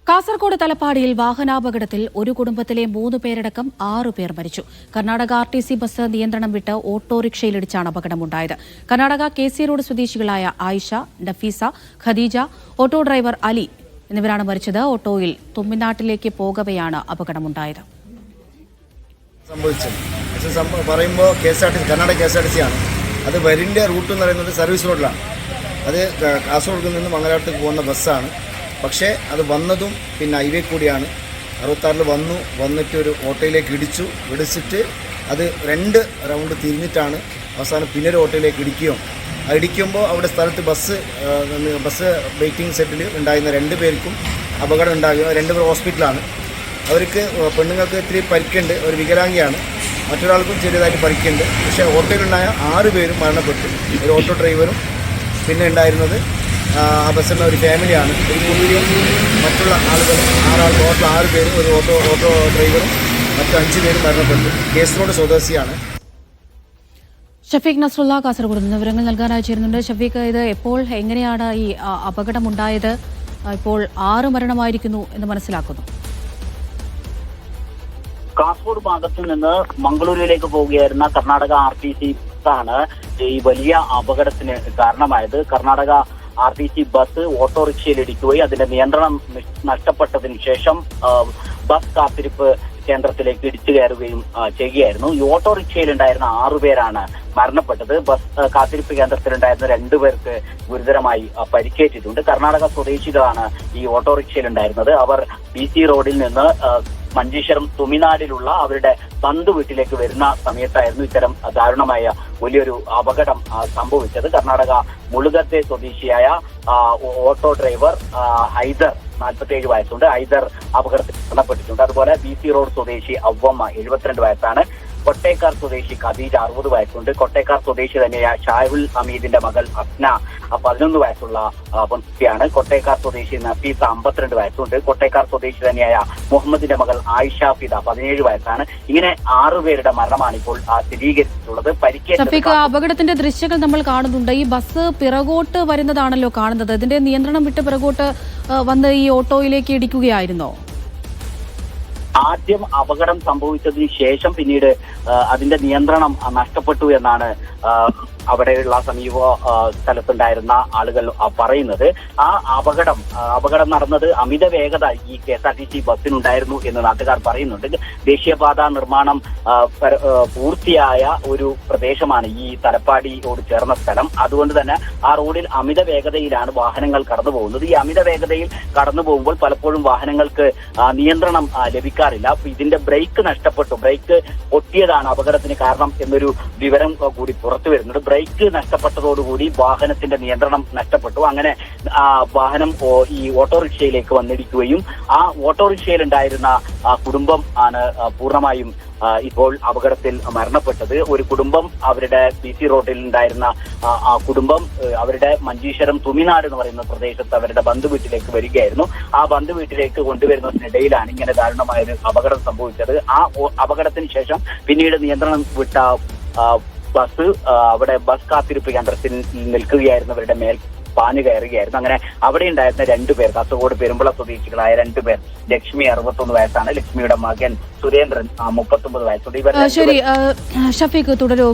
കാസർഗോഡ് തലപ്പാടിയിൽ വാഹനാപകടത്തിൽ ഒരു കുടുംബത്തിലെ 3 പേരടക്കം 6 പേർ മരിച്ചു. കർണാടക RTC ബസ് നിയന്ത്രണം വിട്ട് ഓട്ടോറിക്ഷയിലിടിച്ചാണ് അപകടമുണ്ടായത്. കർണാടക KC റോഡ് സ്വദേശികളായ ആയിഷ, നഫീസ, ഖദീജ, ഓട്ടോ ഡ്രൈവർ അലി എന്നിവരാണ് മരിച്ചത്. ഓട്ടോയിൽ തുമ്മിനാട്ടിലേക്ക് പോകവെയാണ് അപകടമുണ്ടായത്. പറയുമ്പോൾ കർണാടക KSRTC ആണ്. അത് വരിൻ്റെ റൂട്ട് എന്ന് പറയുന്നത് സർവീസ് റോഡിലാണ്. അത് കാസർഗോഡ് നിന്ന് മംഗലാപുരത്തേക്ക് പോകുന്ന ബസ്സാണ്. പക്ഷേ അത് വന്നതും പിന്നെ ഹൈവേ കൂടിയാണ്. 66 വന്നിട്ട് ഒരു ഓട്ടോയിലേക്ക് ഇടിച്ചിട്ട് അത് 2 റൗണ്ട് തിരിഞ്ഞിട്ടാണ് അവസാനം പിന്നെ ഒരു ഓട്ടോയിലേക്ക് ഇടിക്കുമ്പോൾ അവിടെ സ്ഥലത്ത് ബസ് വെയിറ്റിംഗ് സെറ്റിൽ ഉണ്ടായിരുന്ന 2 പേർക്കും അപകടം ഉണ്ടാകുക. 2 പേർ ഹോസ്പിറ്റലാണ്. അവർക്ക് പെണ്ണുങ്ങൾക്ക് ഇത്തിരി പരിക്കുണ്ട്, ഒരു വികലാംഗിയാണ്. മറ്റൊരാൾക്കും ചെറിയതായിട്ട് പരിക്കുണ്ട്. പക്ഷേ ഓട്ടോയിലുണ്ടായ 6 പേരും മരണപ്പെട്ടു. ഒരു ഓട്ടോ ഡ്രൈവറും പിന്നെ ഉണ്ടായിരുന്നത് ആ ബസ്സിൻ്റെ ഒരു ഫാമിലിയാണ്. ഒരു കുട്ടിയും മറ്റുള്ള ആളുകൾ 6 ആൾ, ടോട്ടൽ 6 പേരും, ഒരു ഓട്ടോ ഡ്രൈവറും മറ്റു 5 പേരും മരണപ്പെട്ടു. കേസറോഡ് സ്വദേശിയാണ്. ഷഫീഖ് നസ്രുള്ള കാസർഗോഡ് നിന്ന് വിവരങ്ങൾ നൽകാനായി ചേരുന്നുണ്ട്. ഷഫീഖ്, ഇത് എപ്പോൾ എങ്ങനെയാണ് ഈ അപകടമുണ്ടായത്? ഇപ്പോൾ 6 മരണമായിരിക്കുന്നു എന്ന് മനസ്സിലാക്കുന്നു. കാസർഗോഡ് ഭാഗത്തു നിന്ന് മംഗളൂരുവിലേക്ക് പോവുകയായിരുന്ന കർണാടക RTC ബസ്സാണ് ഈ വലിയ അപകടത്തിന് കാരണമായത്. കർണാടക RTC ബസ് ഓട്ടോറിക്ഷയിൽ ഇടിക്കുകയും അതിന്റെ നിയന്ത്രണം നഷ്ടപ്പെട്ടതിന് ശേഷം ബസ് കാത്തിരിപ്പ് കേന്ദ്രത്തിലേക്ക് ഇടിച്ചു കയറുകയും ചെയ്യുകയായിരുന്നു. ഈ ഓട്ടോറിക്ഷയിലുണ്ടായിരുന്ന 6 പേരാണ് മരണപ്പെട്ടത്. ബസ് കാത്തിരിപ്പ് കേന്ദ്രത്തിലുണ്ടായിരുന്ന 2 പേർക്ക് ഗുരുതരമായി പരിക്കേറ്റിട്ടുണ്ട്. കർണാടക സ്വദേശികളാണ് ഈ ഓട്ടോറിക്ഷയിലുണ്ടായിരുന്നത്. അവർ BC റോഡിൽ നിന്ന് മഞ്ചേശ്വരം തുമിനാടിലുള്ള അവരുടെ ബന്ധു വീട്ടിലേക്ക് വരുന്ന സമയത്തായിരുന്നു ഇത്തരം ദാരുണമായ വലിയൊരു അപകടം സംഭവിച്ചത്. കർണാടക മുളുകത്തെ സ്വദേശിയായ ഓട്ടോ ഡ്രൈവർ ഹൈദർ, 47 വയസ്സുണ്ട്. ഹൈദർ അപകടത്തിൽ മരണപ്പെട്ടിട്ടുണ്ട്. അതുപോലെ BC റോഡ് സ്വദേശി അവ്വമ്മ, 72 വയസ്സാണ്. കൊട്ടേക്കാർ സ്വദേശി ഖദീജ, 60 വയസ്സുണ്ട്. കൊട്ടേക്കാർ സ്വദേശി തന്നെയായ ഷാഹുൽ ഹമീദിന്റെ മകൾ അസ്ന, 11 വയസ്സുള്ള കുട്ടിയാണ്. കൊട്ടേക്കാർ സ്വദേശി നഫീസ, 52 വയസ്സുണ്ട്. കൊട്ടേക്കാർ സ്വദേശി തന്നെയായ മുഹമ്മദിന്റെ മകൾ ആയിഷ ഫിദ, 17 വയസ്സാണ്. ഇങ്ങനെ 6 പേരുടെ മരണമാണ് ഇപ്പോൾ സ്ഥിരീകരിച്ചിട്ടുള്ളത്. പരിക്കേറ്റ അപകടത്തിന്റെ ദൃശ്യങ്ങൾ നമ്മൾ കാണുന്നുണ്ട്. ഈ ബസ് പിറകോട്ട് വരുന്നതാണല്ലോ കാണുന്നത്. ഇതിന്റെ നിയന്ത്രണം വിട്ട് പിറകോട്ട് വന്ന് ഈ ഓട്ടോയിലേക്ക് ഇടിക്കുകയായിരുന്നോ? ആദ്യം അപകടം സംഭവിച്ചതിന് ശേഷം പിന്നീട് അതിന്റെ നിയന്ത്രണം നഷ്ടപ്പെട്ടു എന്നാണ് അവിടെയുള്ള സമീപ സ്ഥലത്തുണ്ടായിരുന്ന ആളുകൾ പറയുന്നത്. ആ അപകടം നടന്നത് അമിത വേഗത ഈ KSRTC ബസ്സിനുണ്ടായിരുന്നു എന്ന് നാട്ടുകാർ പറയുന്നുണ്ട്. ദേശീയപാത നിർമ്മാണം പൂർത്തിയായ ഒരു പ്രദേശമാണ് ഈ തലപ്പാടിയോട് ചേർന്ന സ്ഥലം. അതുകൊണ്ട് തന്നെ ആ റോഡിൽ അമിത വേഗതയിലാണ് വാഹനങ്ങൾ കടന്നു പോകുന്നത്. ഈ അമിത വേഗതയിൽ കടന്നു പോകുമ്പോൾ പലപ്പോഴും വാഹനങ്ങൾക്ക് നിയന്ത്രണം ലഭിക്കാറില്ല. ഇതിന്റെ ബ്രേക്ക് നഷ്ടപ്പെട്ടു. ബ്രേക്ക് പൊട്ടിയതാണ് അപകടത്തിന് കാരണം എന്നൊരു വിവരം കൂടി പുറത്തു വരുന്നുണ്ട്. ബ്രേക്ക് നഷ്ടപ്പെട്ടതോടുകൂടി വാഹനത്തിന്റെ നിയന്ത്രണം നഷ്ടപ്പെട്ടു. അങ്ങനെ വാഹനം ഈ ഓട്ടോറിക്ഷയിലേക്ക് വന്നിടിക്കുകയും ആ ഓട്ടോറിക്ഷയിലുണ്ടായിരുന്ന കുടുംബം ആണ് പൂർണ്ണമായും ഇപ്പോൾ അപകടത്തിൽ മരണപ്പെട്ടത്. ഒരു കുടുംബം, അവരുടെ BC റോഡിൽ ഉണ്ടായിരുന്ന ആ കുടുംബം അവരുടെ മഞ്ചേശ്വരം തുമിനാട് എന്ന് പറയുന്ന പ്രദേശത്ത് അവരുടെ ബന്ധു വീട്ടിലേക്ക് വരികയായിരുന്നു. ആ ബന്ധു വീട്ടിലേക്ക് കൊണ്ടുവരുന്നതിനിടയിലാണ് ഇങ്ങനെ ദാരുണമായൊരു അപകടം സംഭവിച്ചത്. ആ അപകടത്തിന് ശേഷം പിന്നീട് നിയന്ത്രണം വിട്ട ബസ് അവിടെ ബസ് കാത്തിരിപ്പ് കേന്ദ്രത്തിൽ നിൽക്കുകയായിരുന്നവരുടെ മേൽ പാഞ്ഞു കയറുകയായിരുന്നു. അങ്ങനെ അവിടെ ഉണ്ടായിരുന്ന 2 പേർ, കാസർഗോഡ് പെരുമ്പള സ്വദേശികളായ 2 പേർ, ലക്ഷ്മി 61 വയസ്സാണ്, ലക്ഷ്മിയുടെ മകൻ സുരേന്ദ്രൻ 39 വയസ്സുണ്ട്. ശരി ഷഫീഖ്, തുടരൂ.